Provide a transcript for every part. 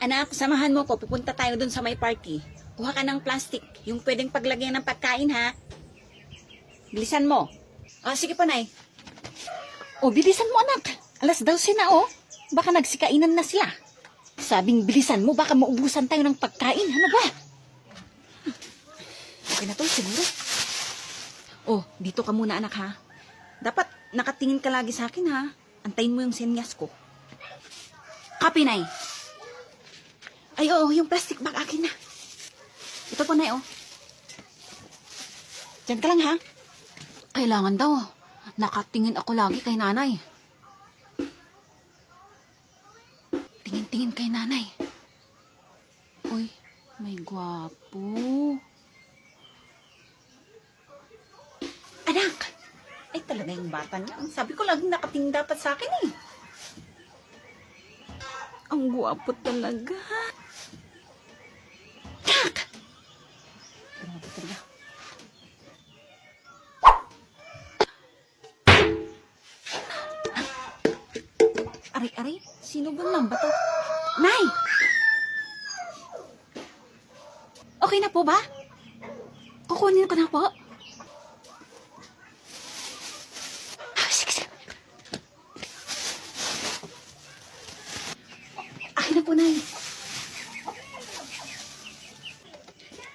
Anak, samahan mo ko. Pupunta tayo dun sa may party. Kuha ka ng plastic. Yung pwedeng paglagyan ng pagkain, ha? Bilisan mo. Sige po, Nay. Bilisan mo, anak. 12:00 na, Baka nagsikainan na sila. Sabing bilisan mo, baka maubusan tayo ng pagkain. Ano ba? Okay na to, siguro. Dito ka muna, anak, ha? Dapat nakatingin ka lagi sa akin, ha? Antayin mo yung senyas ko. Copy, Nay. Ay, yung plastic bag akin na. Ito po, Nay, Diyan ka lang, ha? Kailangan daw. Nakatingin ako lagi kay nanay. Tingin-tingin kay nanay. Uy, may gwapo. Anak! Ay, talaga yung bata niya. Sabi ko laging nakatingin dapat sa akin, eh. Ang gwapo talaga. Anak! Grabe talaga. Aray, sino bang lang ba to? Nay! Okay na po ba? Kukunin ko na po. Sige. Akin na po, Nay.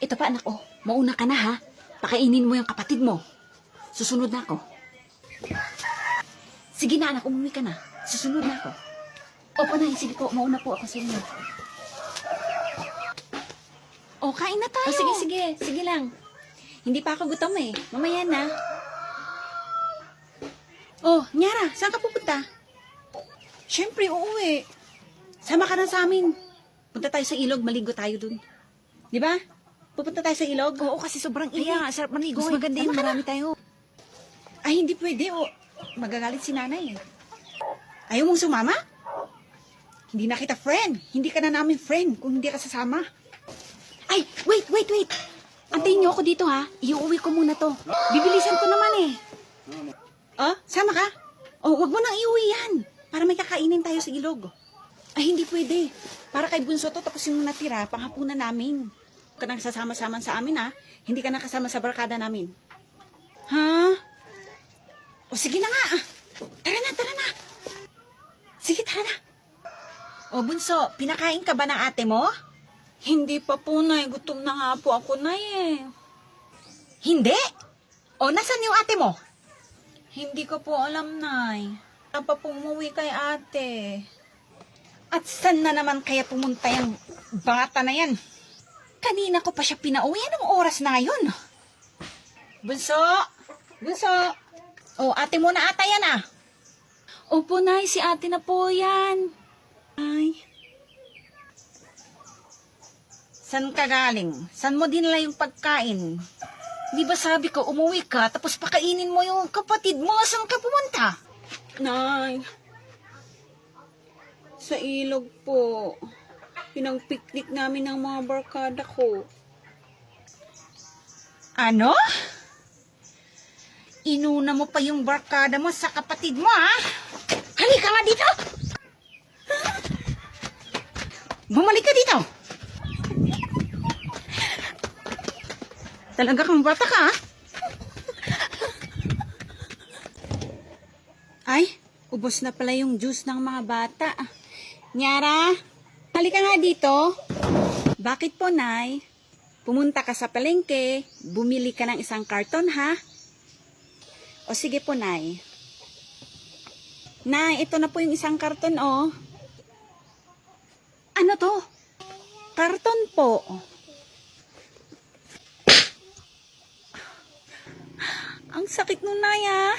Ito pa, anak, mauna ka na, ha? Pakainin mo yung kapatid mo. Susunod na ako. Sige na, anak, umuwi ka na. Susunod na ako. Opo, Nay, sige po, mauna po ako sa inyo. Kain na tayo. Sige lang. Hindi pa ako gutom, eh. Mamaya na. Nyara, saan ka pupunta? Siyempre, uuwi. Sama ka na sa amin. Punta tayo sa ilog, maligo tayo dun. Di ba? Pupunta tayo sa ilog? Oo, kasi sobrang iya. Sarap maligo. Mas maganda yung marami tayo. Ay, hindi pwede, magagalit si nanay, eh. Ayaw mong sumama? Hindi na kita friend. Hindi ka na namin friend kung hindi ka sasama. Ay, wait. Antayin niyo ako dito, ha? Iuwi ko muna to. Bibilisan ko naman, eh. Sama ka? Wag mo nang iuwi yan. Para may kakainin tayo sa ilog. Ay, hindi pwede. Para kay Bunso to, tapos yung natira, panghapunan namin. Huwag ka nang sasama-sama sa amin, ha? Hindi ka nakasama sa barkada namin. Ha? Sige na nga. Tara na. Sige, tara na. Bunso, pinakain ka ba ng ate mo? Hindi pa po, Nay. Gutom na nga po ako, Nay, eh. Hindi? Nasaan yung ate mo? Hindi ko po alam, Nay. Wala pa pong umuwi kay ate. At saan na naman kaya pumunta yung bata na yan? Kanina ko pa siya pinauwi. Anong oras na yun? Bunso! Ate mo na ata yan, ah. Opo, Nay. Si ate na po yan. Ay. San ka galing? San mo dinala yung pagkain? Di ba sabi ko, umuwi ka, tapos pakainin mo yung kapatid mo. Saan ka pumunta? Nay. Sa ilog po. Pinang-picnic namin ng mga barkada ko. Ano? Inuna mo pa yung barkada mo sa kapatid mo, ha? Halika nga dito! Bumalik ka dito! Talaga kang bata ka, ha? Ay, ubos na pala yung juice ng mga bata. Nyara, halika nga dito. Bakit po, Nay? Pumunta ka sa palengke, bumili ka ng isang karton, ha? Sige po, Nay. Nay, ito na po yung isang karton, Ano to? Karton po. Ang sakit nun, Nay, ah.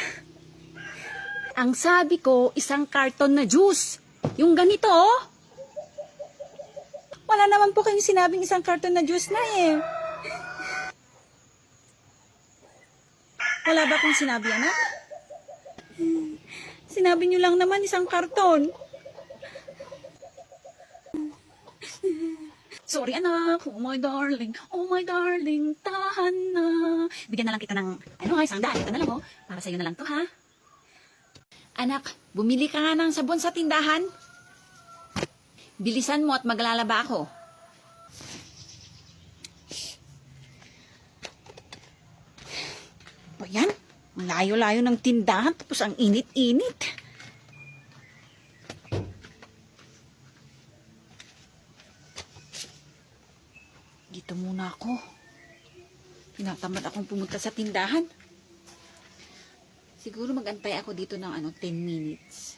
Ang sabi ko, isang karton na juice. Yung ganito, Wala naman po kayong sinabing isang karton na juice, Nay, eh. Wala ba akong sinabi, anak? Sinabi niyo lang naman isang karton. Sorry, anak. Oh my darling, tahan na. Bigyan na lang kita ng, isang daan. Ito na lang, Para sa'yo na lang to, ha? Anak, bumili ka nga ng sabon sa tindahan. Bilisan mo at maglalaba ako. Ba yan? Ang layo-layo ng tindahan tapos ang init-init. Dito muna ako. Tinatamad akong pumunta sa tindahan. Siguro mag-antay ako dito ng 10 minutes.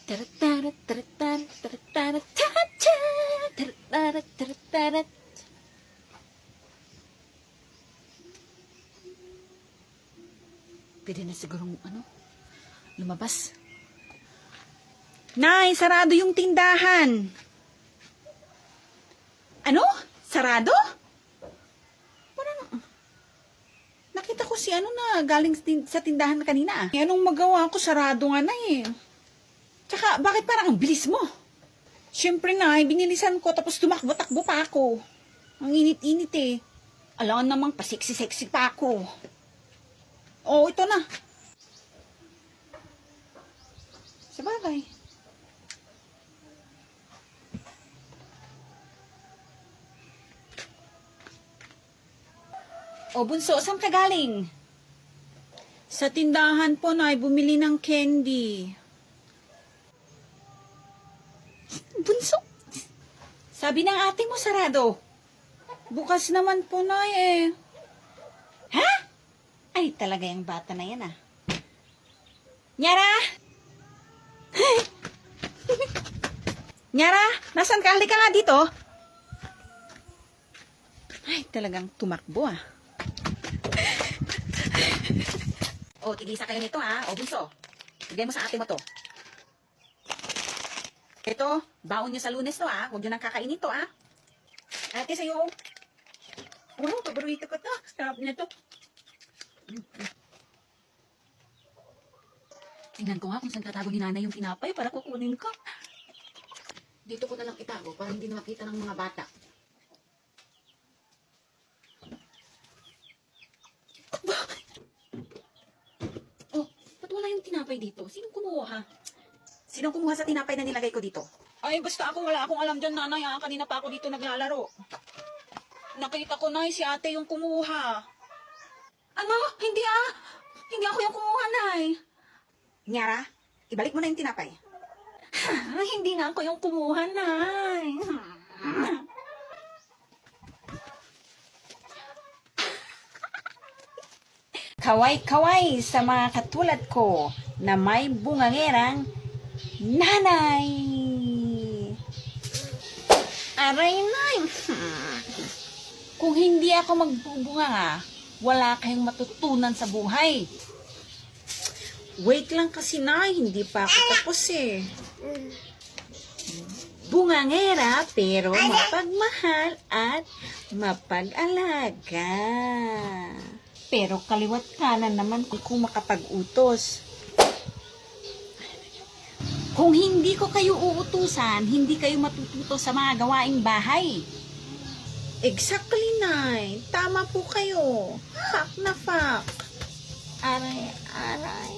Tarat-tarat, tarat-tarat, tarat-tarat, tarat-tarat, tarat-tarat. Pwede na sigurong lumabas. Nay, sarado yung tindahan. Ano? Sarado? Parang, nakita ko si na galing sa tindahan kanina. Anong magawa ko? Sarado nga na eh. Tsaka, bakit parang ang bilis mo? Siyempre na, binilisan ko tapos tumakbo-takbo pa ako. Ang init-init eh. Alam namang pasiksi-sexy pa ako. Oh, ito na. Sabagay. O, bunso, saan ka galing? Sa tindahan po na bumili ng candy. Bunso, sabi ng ate mo sarado. Bukas naman po na eh. Ha? Ay, talaga yung bata na yan ah. Nyara! Nyara, nasan ka? Halika nga dito. Ay, talagang tumakbo ah. O, tigisa kayo nito ha. O, bunso. Bigay mo sa ate mo to. Ito, baon nyo sa Lunes to ha. Huwag nyo nang kakainin to ha. Ate, sa'yo. Wow, paborito ko to. Sarap na to. Tingnan ko nga kung saan tatago ni nanay yung tinapay para kukunin ko. Dito ko na lang itago para hindi na makita ng mga bata. Oh, ba't wala yung tinapay dito? Sinong kumuha? Sinong kumuha sa tinapay na nilagay ko dito? Ay, basta ako wala akong alam dyan, nanay. Kanina pa ako dito naglalaro. Nakita ko na si ate yung kumuha. Ano? Hindi ah. Hindi ako yung kumuha, nay. Nyara, ibalik mo na yung tinapay. Hindi nga ako yung kumuha, nay. Kaway-kaway sa mga katulad ko na may bungangerang nanay. Aray, nay. Kung hindi ako magbubunga, wala kayong matutunan sa buhay. Wait lang kasi na, hindi pa ako tapos eh. Bungangera pero mapagmahal at mapag-alaga. Pero kaliwat kanan naman kung makapag-utos. Kung hindi ko kayo uutusan, hindi kayo matututo sa mga gawaing bahay. Exactly, Nay. Tama po kayo. Fact na fact. Aray, aray.